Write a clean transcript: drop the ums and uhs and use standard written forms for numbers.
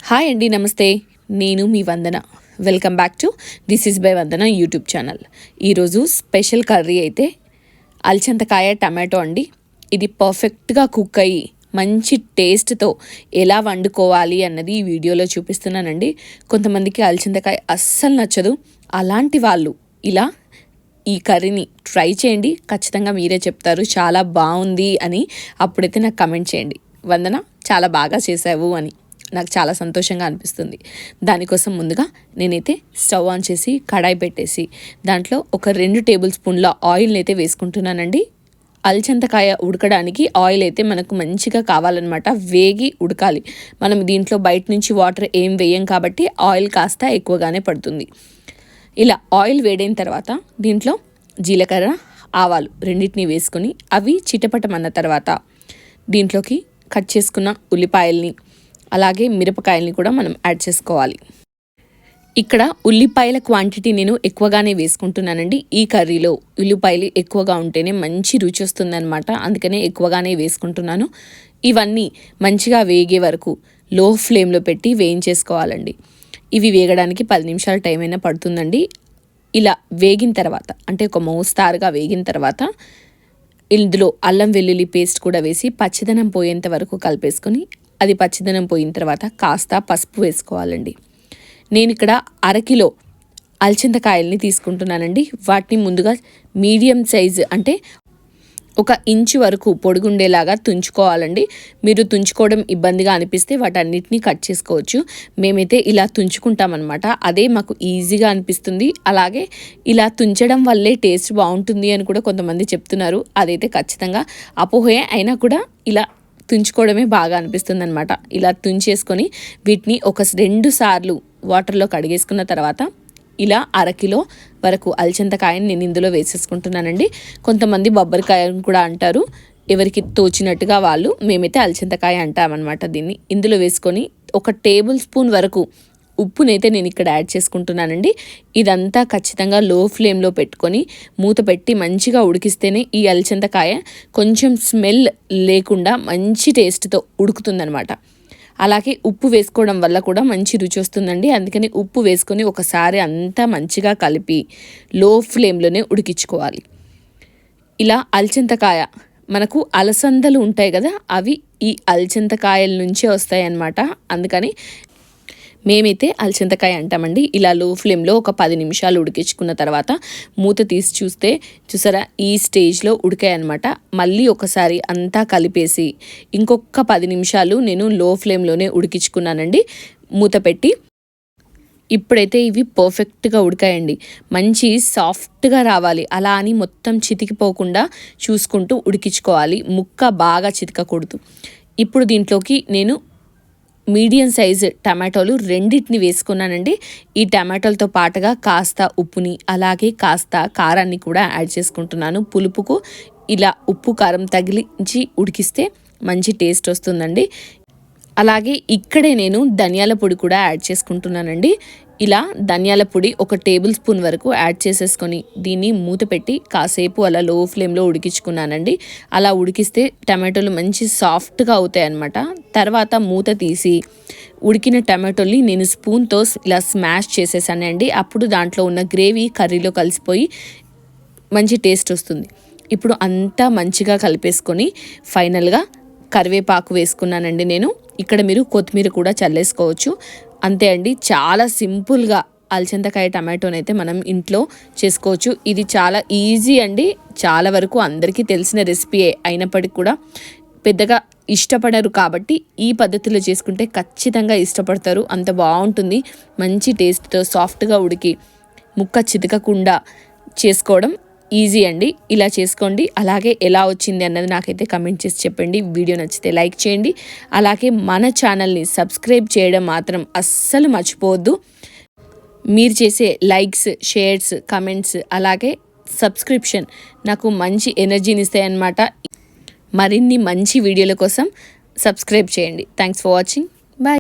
Hi అండి, నమస్తే. నేను మీ Vandana. Welcome back to this is by Vandana YouTube channel. ఈరోజు స్పెషల్ కర్రీ అయితే అల్చంతకాయ టమాటో అండి. ఇది పర్ఫెక్ట్గా కుక్ అయ్యి మంచి టేస్ట్తో ఎలా వండుకోవాలి అన్నది ఈ వీడియోలో చూపిస్తున్నానండి. కొంతమందికి అల్చంతకాయ అస్సలు నచ్చదు. అలాంటి వాళ్ళు ఇలా ఈ కర్రీని ట్రై చేయండి. ఖచ్చితంగా మీరే చెప్తారు చాలా బాగుంది అని. అప్పుడైతే నాకు కమెంట్ చేయండి, వందన చాలా బాగా చేసావు అని. నాకు చాలా సంతోషంగా అనిపిస్తుంది. దానికోసం ముందుగా నేనైతే స్టవ్ ఆన్ చేసి కడాయి పెట్టేసి దాంట్లో ఒక 2 టేబుల్ స్పూన్ల ఆయిల్ని అయితే వేసుకుంటున్నానండి. అల్చంతకాయ ఉడకడానికి ఆయిల్ అయితే మనకు మంచిగా కావాలన్నమాట, వేగి ఉడకాలి. మనం దీంట్లో బయట నుంచి వాటర్ ఏం వేయం కాబట్టి ఆయిల్ కాస్త ఎక్కువగానే పడుతుంది. ఇలా ఆయిల్ వేడైన తర్వాత దీంట్లో జీలకర్ర, ఆవాలు రెండింటిని వేసుకొని అవి చిటపటమన్న తర్వాత దీంట్లోకి కట్ చేసుకున్న ఉల్లిపాయల్ని అలాగే మిరపకాయల్ని కూడా మనం యాడ్ చేసుకోవాలి. ఇక్కడ ఉల్లిపాయల క్వాంటిటీ నేను ఎక్కువగానే వేసుకుంటున్నానండి. ఈ కర్రీలో ఉల్లిపాయలు ఎక్కువగా ఉంటేనే మంచి రుచి వస్తుందన్నమాట, అందుకనే ఎక్కువగానే వేసుకుంటున్నాను. ఇవన్నీ మంచిగా వేగే వరకు లో ఫ్లేమ్లో పెట్టి వేయించేసుకోవాలండి. ఇవి వేగడానికి 10 నిమిషాల టైం అయినా పడుతుందండి. ఇలా వేగిన తర్వాత అంటే ఒక మోస్తారుగా వేగిన తర్వాత ఇందులో అల్లం వెల్లుల్లి పేస్ట్ కూడా వేసి పచ్చిదనం పోయేంత వరకు కలిపేసుకొని అది పచ్చిదనం పోయిన తర్వాత కాస్త పసుపు వేసుకోవాలండి. నేను ఇక్కడ 1/2 కిలో అల్చంతకాయల్ని తీసుకుంటున్నానండి. వాటిని ముందుగా మీడియం సైజు అంటే 1 ఇంచు వరకు పొడుగుండేలాగా తుంచుకోవాలండి. మీరు తుంచుకోవడం ఇబ్బందిగా అనిపిస్తే వాటన్నిటిని కట్ చేసుకోవచ్చు. మేమైతే ఇలా తుంచుకుంటామన్నమాట, అదే మాకు ఈజీగా అనిపిస్తుంది. అలాగే ఇలా తుంచడం వల్లే టేస్ట్ బాగుంటుంది అని కూడా కొంతమంది చెప్తున్నారు. అదైతే ఖచ్చితంగా అపోహే, అయినా కూడా ఇలా తుంచుకోవడమే బాగా అనిపిస్తుంది అనమాట. ఇలా తుంచేసుకొని వీటిని ఒక 2 సార్లు వాటర్లో కడిగేసుకున్న తర్వాత ఇలా 1/2 కిలో వరకు అల్చంతకాయని నేను ఇందులో వేసేసుకుంటున్నానండి. కొంతమంది బొబ్బరికాయని కూడా అంటారు, ఎవరికి తోచినట్టుగా వాళ్ళు. మేమైతే అల్చంతకాయ అంటామన్నమాట దీన్ని. ఇందులో వేసుకొని 1 టేబుల్ స్పూన్ వరకు ఉప్పునైతే నేను ఇక్కడ యాడ్ చేసుకుంటున్నానండి. ఇదంతా ఖచ్చితంగా లో ఫ్లేమ్లో పెట్టుకొని మూత పెట్టి మంచిగా ఉడికిస్తేనే ఈ అల్చంతకాయ కొంచెం స్మెల్ లేకుండా మంచి టేస్ట్తో ఉడుకుతుందనమాట. అలాగే ఉప్పు వేసుకోవడం వల్ల కూడా మంచి రుచి వస్తుందండి. అందుకని ఉప్పు వేసుకొని ఒకసారి అంతా మంచిగా కలిపి లో ఫ్లేమ్లోనే ఉడికించుకోవాలి. ఇలా అల్చంతకాయ మనకు అలసందలు ఉంటాయి కదా, అవి ఈ అల్చంతకాయల నుంచే వస్తాయి అన్నమాట. అందుకని మేమైతే అల్చంతకాయ అంటామండి. ఇలా లో ఫ్లేమ్లో ఒక 10 నిమిషాలు ఉడికించుకున్న తర్వాత మూత తీసి చూస్తే చూసారా, ఈ స్టేజ్లో ఉడికాయన్నమాట. మళ్ళీ ఒకసారి అంతా కలిపేసి ఇంకొక 10 నిమిషాలు నేను లో ఫ్లేమ్లోనే ఉడికించుకున్నానండి మూత పెట్టి. ఇప్పుడైతే ఇవి పర్ఫెక్ట్గా ఉడికాయండి. మంచి సాఫ్ట్గా రావాలి, అలా అని మొత్తం చితికిపోకుండా చూసుకుంటూ ఉడికించుకోవాలి. ముక్క బాగా చితకకూడదు. ఇప్పుడు దీంట్లోకి నేను మీడియం సైజు టమాటోలు 2 వేసుకున్నానండి. ఈ టమాటోలతో పాటుగా కాస్త ఉప్పుని అలాగే కాస్త కారాన్ని కూడా యాడ్ చేసుకుంటున్నాను. పులుపుకు ఇలా ఉప్పు కారం తగిలించి ఉడికిస్తే మంచి టేస్ట్ వస్తుందండి. అలాగే ఇక్కడే నేను ధనియాల పొడి కూడా యాడ్ చేసుకుంటున్నానండి. ఇలా ధనియాల పొడి 1 టేబుల్ స్పూన్ వరకు యాడ్ చేసేసుకొని దీన్ని మూత పెట్టి కాసేపు అలా లో ఫ్లేమ్లో ఉడికించుకున్నానండి. అలా ఉడికిస్తే టమాటోలు మంచి సాఫ్ట్గా అవుతాయి అన్నమాట. తర్వాత మూత తీసి ఉడికిన టమాటోల్ని నేను స్పూన్తో ఇలా స్మాష్ చేసేసానండి. అప్పుడు దాంట్లో ఉన్న గ్రేవీ కర్రీలో కలిసిపోయి మంచి టేస్ట్ వస్తుంది. ఇప్పుడు అంతా మంచిగా కలిపేసుకొని ఫైనల్గా కరివేపాకు వేసుకున్నానండి నేను. ఇక్కడ మీరు కొత్తిమీర కూడా చల్లేసుకోవచ్చు. అంతే అండి, చాలా సింపుల్గా అల్చంతకాయ టమాటోనైతే మనం ఇంట్లో చేసుకోవచ్చు. ఇది చాలా ఈజీ అండి. చాలా వరకు అందరికీ తెలిసిన రెసిపీయే అయినప్పటికీ కూడా పెద్దగా ఇష్టపడరు కాబట్టి ఈ పద్ధతిలో చేసుకుంటే ఖచ్చితంగా ఇష్టపడతారు. అంత బాగుంటుంది. మంచి టేస్ట్తో సాఫ్ట్గా ఉడికి ముక్క చితకకుండా చేసుకోవడం ఈజీ అండి. ఇలా చేసుకోండి. అలాగే ఎలా వచ్చింది అన్నది నాకైతే కమెంట్ చేసి చెప్పండి. వీడియో నచ్చితే లైక్ చేయండి. అలాగే మన ఛానల్ని సబ్స్క్రైబ్ చేయడం మాత్రం అస్సలు మర్చిపోవద్దు. మీరు చేసే లైక్స్, షేర్స్, కమెంట్స్ అలాగే సబ్స్క్రిప్షన్ నాకు మంచి ఎనర్జీని ఇస్తాయన్నమాట. మరిన్ని మంచి వీడియోల కోసం సబ్స్క్రైబ్ చేయండి. Thanks for watching.